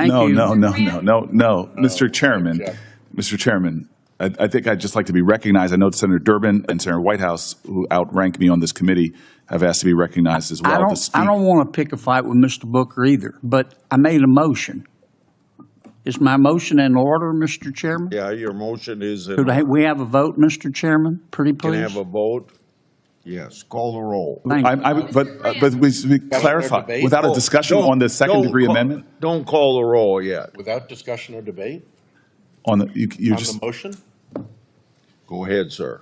Thank you. No, Mr. Chairman. Mr. Chairman, I think I'd just like to be recognized. I know Senator Durbin and Senator Whitehouse, who outrank me on this committee, have asked to be recognized as well to speak. I don't want to pick a fight with Mr. Booker either, but I made a motion. Is my motion in order, Mr. Chairman? Yeah, your motion is in Could order. we have a vote, Mr. Chairman? Pretty Can please. I have a vote? Yes, call the roll. Thank you. But we clarify, debate? without a discussion on the second-degree amendment? Don't call the roll yet. Without discussion or debate On the, you on just, the motion? Go ahead, sir.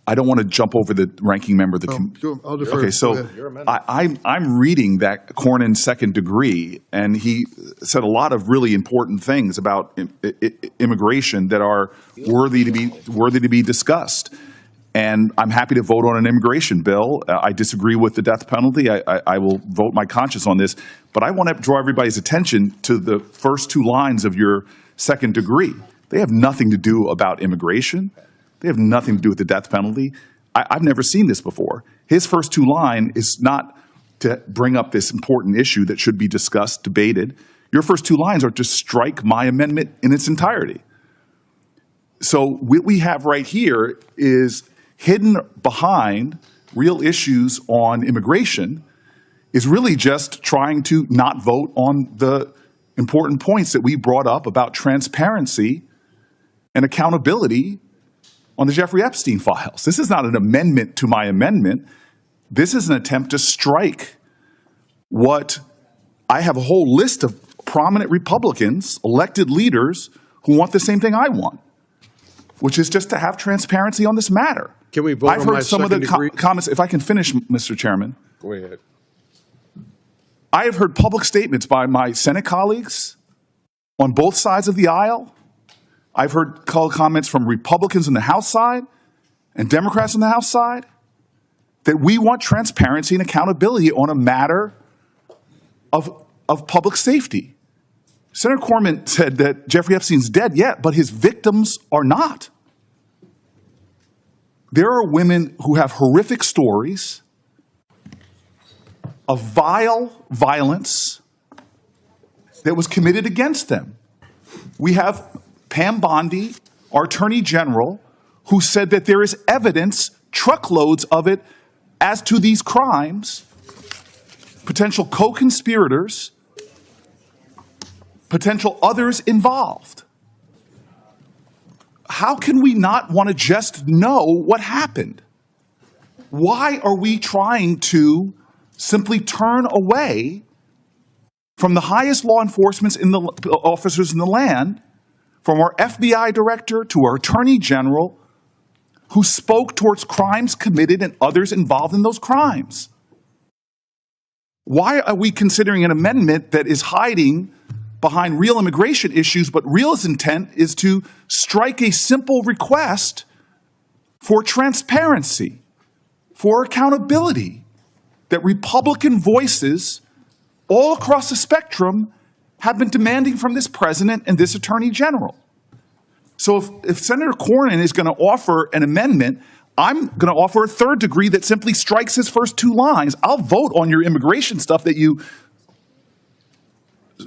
I don't want to jump over the ranking member of the I'll defer. Okay, Go so ahead. I'm reading that Cornyn's second degree, and he said a lot of really important things about immigration that are worthy to be discussed. And I'm happy to vote on an immigration bill. I disagree with the death penalty. I will vote my conscience on this. But I want to draw everybody's attention to the first two lines of your second degree. They have nothing to do about immigration. They have nothing to do with the death penalty. I've never seen this before. His first two lines is not to bring up this important issue that should be discussed, debated. Your first two lines are to strike my amendment in its entirety. So what we have right here is hidden behind real issues on immigration is really just trying to not vote on the important points that we brought up about transparency and accountability on the Jeffrey Epstein files. This is not an amendment to my amendment. This is an attempt to strike what I have a whole list of prominent Republicans, elected leaders, who want the same thing I want, which is just to have transparency on this matter. Can we vote I've on heard my some of the second degree? comments. If I can finish, Mr. Chairman. Go ahead. I have heard public statements by my Senate colleagues on both sides of the aisle. I've heard comments from Republicans on the House side and Democrats on the House side that we want transparency and accountability on a matter of public safety. Senator Cornyn said that Jeffrey Epstein's dead yet, but his victims are not. There are women who have horrific stories of vile violence that was committed against them. We have Pam Bondi, our Attorney General, who said that there is evidence, truckloads of it, as to these crimes, potential co-conspirators, potential others involved. How can we not want to just know what happened? Why are we trying to simply turn away from the highest law enforcement officers in the land, from our FBI director to our Attorney General, who spoke towards crimes committed and others involved in those crimes? Why are we considering an amendment that is hiding behind real immigration issues, but real intent is to strike a simple request for transparency, for accountability, that Republican voices all across the spectrum have been demanding from this president and this attorney general? So if Senator Cornyn is going to offer an amendment, I'm going to offer a third degree that simply strikes his first two lines. I'll vote on your immigration stuff that you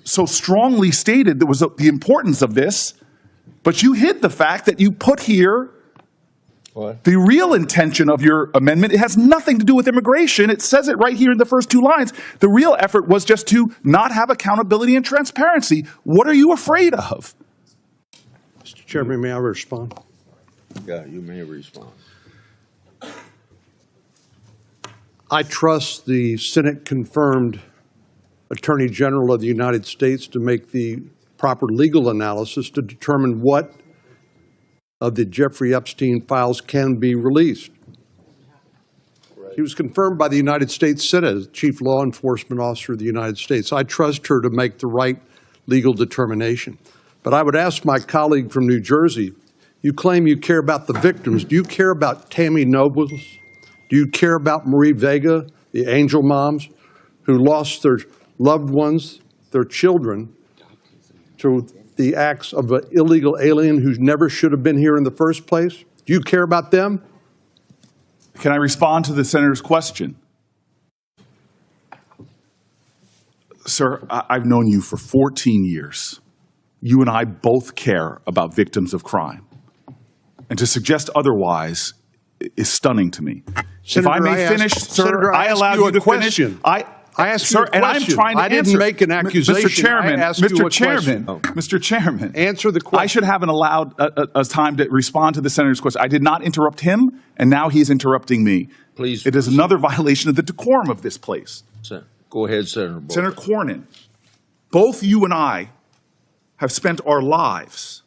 so strongly stated there was the importance of this, but you hid the fact that you put here the real intention of your amendment. It has nothing to do with immigration. It says it right here in the first two lines. The real effort was just to not have accountability and transparency. What are you afraid of? Mr. Chairman, may I respond? Yeah, you may respond. I trust the Senate-confirmed Attorney General of the United States to make the proper legal analysis to determine what of the Jeffrey Epstein files can be released. He was confirmed by the United States Senate as Chief Law Enforcement Officer of the United States. I trust her to make the right legal determination. But I would ask my colleague from New Jersey, you claim you care about the victims. Do you care about Tammy Nobles? Do you care about Marie Vega, the angel moms who lost their loved ones, their children, to the acts of an illegal alien who never should have been here in the first place? Do you care about them? Can I respond to the senator's question? Sir, I've known you for 14 years. You and I both care about victims of crime. And to suggest otherwise is stunning to me. Senator, if I may finish, sir, Senator, I allowed you to finish. I asked sir, you a question. And I'm trying to I didn't answer. make an accusation. Mr. Chairman, I asked you Mr. a Chairman, question. Mr. Chairman. Answer the question. I should have allowed a time to respond to the senator's question. I did not interrupt him, and now he's interrupting me. Please It is proceed. another violation of the decorum of this place. Go ahead, Senator Bondi. Senator Cornyn, both you and I have spent our lives.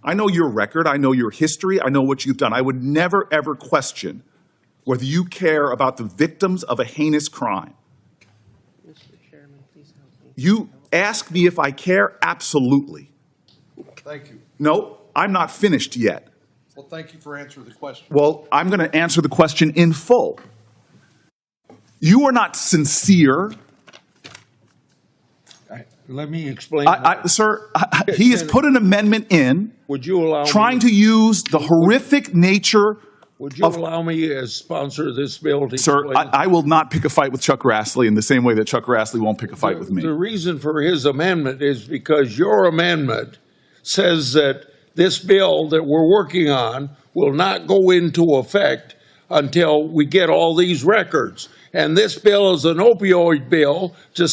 I know your record. I know your history. I know what you've done. I would never, ever question whether you care about the victims of a heinous crime. Mr. Chairman, please help me. You ask me if I care? Absolutely. Thank you. No, I'm not finished yet. Well, thank you for answering the question. Well, I'm going to answer the question in full. You are not sincere. Let me explain. Sir, he has put an amendment in Would you allow trying me, to use the horrific nature would you of... allow me as sponsor of this bill to Sir, explain? I will not pick a fight with Chuck Grassley in the same way that Chuck Grassley won't pick a fight with me. The reason for his amendment is because your amendment says that this bill that we're working on will not go into effect until we get all these records. And this bill is an opioid bill to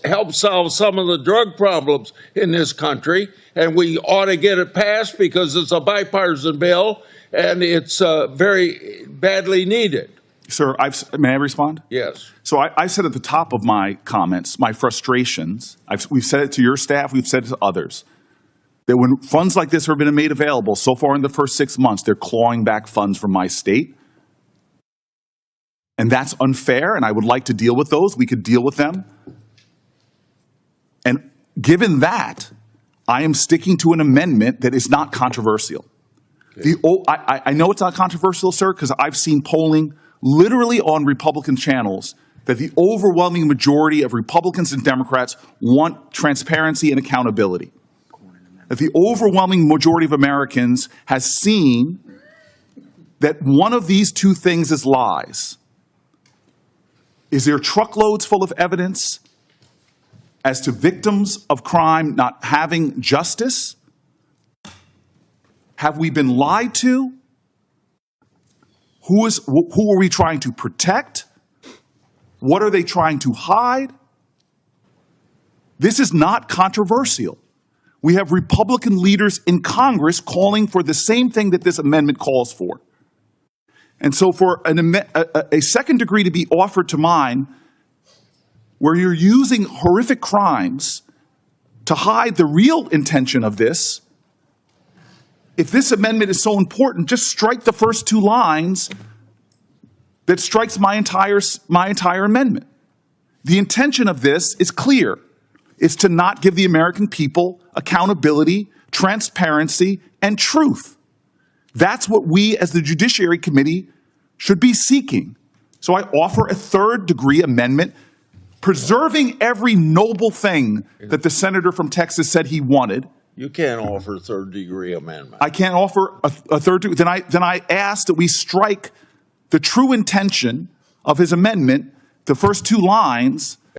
help solve some of the drug problems in this country. And we ought to get it passed because it's a bipartisan bill and it's very badly needed. Sir, may I respond? Yes. So I said at the top of my comments, my frustrations, we've said it to your staff, we've said it to others, that when funds like this have been made available so far in the first 6 months, they're clawing back funds from my state. And that's unfair, and I would like to deal with those. We could deal with them. And given that, I am sticking to an amendment that is not controversial. I know it's not controversial, sir, because I've seen polling literally on Republican channels that the overwhelming majority of Republicans and Democrats want transparency and accountability. That the overwhelming majority of Americans has seen that one of these two things is lies. Is there truckloads full of evidence as to victims of crime not having justice? Have we been lied to? Who are we trying to protect? What are they trying to hide? This is not controversial. We have Republican leaders in Congress calling for the same thing that this amendment calls for. And so for a second degree to be offered to mine, where you're using horrific crimes to hide the real intention of this, if this amendment is so important, just strike the first two lines that strikes my entire amendment. The intention of this is clear. It's to not give the American people accountability, transparency, and truth. That's what we as the Judiciary Committee should be seeking. So I offer a third-degree amendment, preserving every noble thing that the senator from Texas said he wanted. You can't offer third-degree amendment. I can't offer a third degree. Then I ask that we strike the true intention of his amendment, the first two lines,